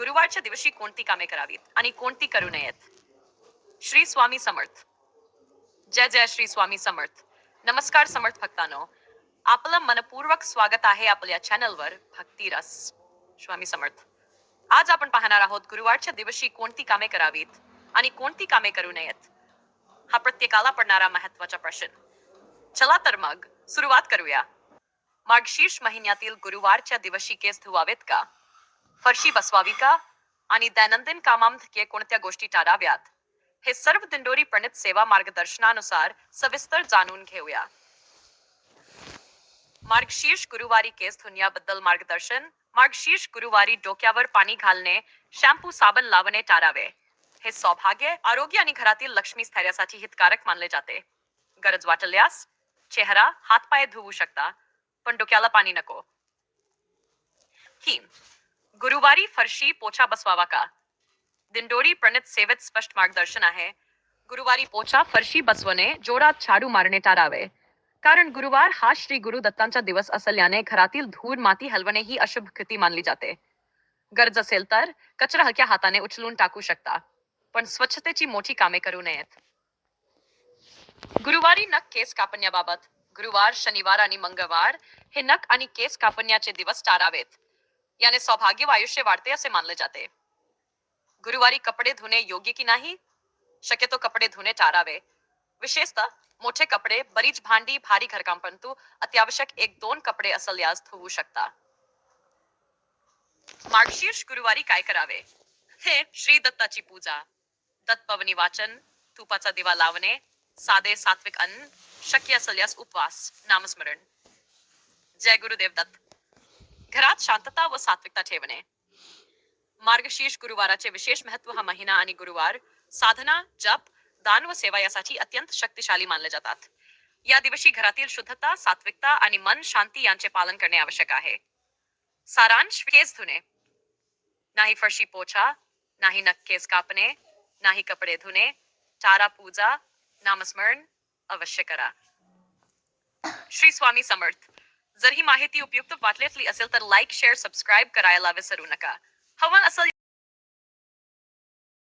गुरुवारच्या दिवशी कोणती कामे करावीत आणि कोणती करू नयेत. श्री स्वामी समर्थ. जय जय श्री स्वामी समर्थ. नमस्कार समर्थ भक्तांनो, आपलं मनपूर्वक स्वागत आहे आपल्या चॅनलवर भक्ती रस. स्वामी समर्थ. आज आपण पाहणार आहोत गुरुवारच्या दिवशी कोणती कामे करावीत आणि कोणती कामे करू नयेत. हा प्रत्येकाला पडणारा महत्वाचा प्रश्न. चला तर मग सुरुवात करूया. मार्गशीर्ष महिन्यातील गुरुवारच्या दिवशी केस धुवावेत का, फरशी बसवावी का आणि दैनंदिन कामांमध्ये कोणत्या गोष्टी टाळाव्यात, हे सर्व दिंडोरी प्रणित सेवा मार्गदर्शनानुसार सविस्तर जाणून घेऊया. मार्गशीर्ष गुरुवारी केस धुण्याबद्दल मार्गदर्शन. मार्गशीर्ष गुरुवारी डोक्यावर पाणी घालणे, शॅम्पू साबण लावणे टाळावे. हे सौभाग्य, आरोग्य आणि घरातील लक्ष्मी स्थैर्यासाठी हितकारक मानले जाते. गरज वाटल्यास चेहरा हातपाय धुवू शकता, पण डोक्याला पाणी नको. ही गुरुवारी फरशी पोछा बसवावा का. दिंडोरी प्रणित सेवेत स्पष्ट मार्गदर्शन आहे. गुरुवारी पोछा फरशी बसवणे, जोरात झाडू मारणे टाळावे, कारण गुरुवार हा श्री गुरु दत्तांचा दिवस असल्याने घरातील धूळ माती हलवणे ही अशुभ कृती मानली जाते. गरज असेल तर कचरा हलक्या हाताने उचलून टाकू शकता, पण स्वच्छतेची मोठी कामे करू नयेत. गुरुवारी नख केस कापण्याबाबत. गुरुवार, शनिवार आणि मंगळवार हे नख आणि केस कापण्याचे दिवस टाळावेत. याने सौभाग्य व आयुष्य वाढते असे मानले जाते. गुरुवारी कपडे धुणे योग्य की नाही. शक्यतो कपडे धुणे टाळावे, विशेषतः मोठे कपडे, बरीच भांडी, भारी घरकाम, परंतु अत्यावश्यक 1-2 कपडे असल्यास धुवू शकता. मार्गशीर्ष गुरुवारी काय करावे. हे श्री दत्ताची पूजा, दत्तपवनी वाचन, तुपाचा दिवा लावणे, साधे सात्विक अन्न, शक्य असल्यास उपवास, नामस्मरण. जय गुरुदेव दत्त. घरात शांतता व सात्विकता ठेवणे. मार्गशीर्ष गुरुवाराचे विशेष महत्व. हा महिना आणि गुरुवार साधना, जप, दान व सेवा यासाठी अत्यंत शक्तिशाली मानले जातात. या दिवशी घरातील शुद्धता, सात्विकता आणि मन शांती यांचे पालन करणे आवश्यक आहे. सारांश. केस धुणे, नाही फरशी पोछा, नाही नख केस कापणे, नाही कपडे धुणे, टाळा पूजा, नामस्मरण अवश्य करा. श्री स्वामी समर्थ. जर ही माहिती उपयुक्त वाटली असेल तर लाईक, शेअर, सबस्क्राईब करायला विसरू नका. हवं असेल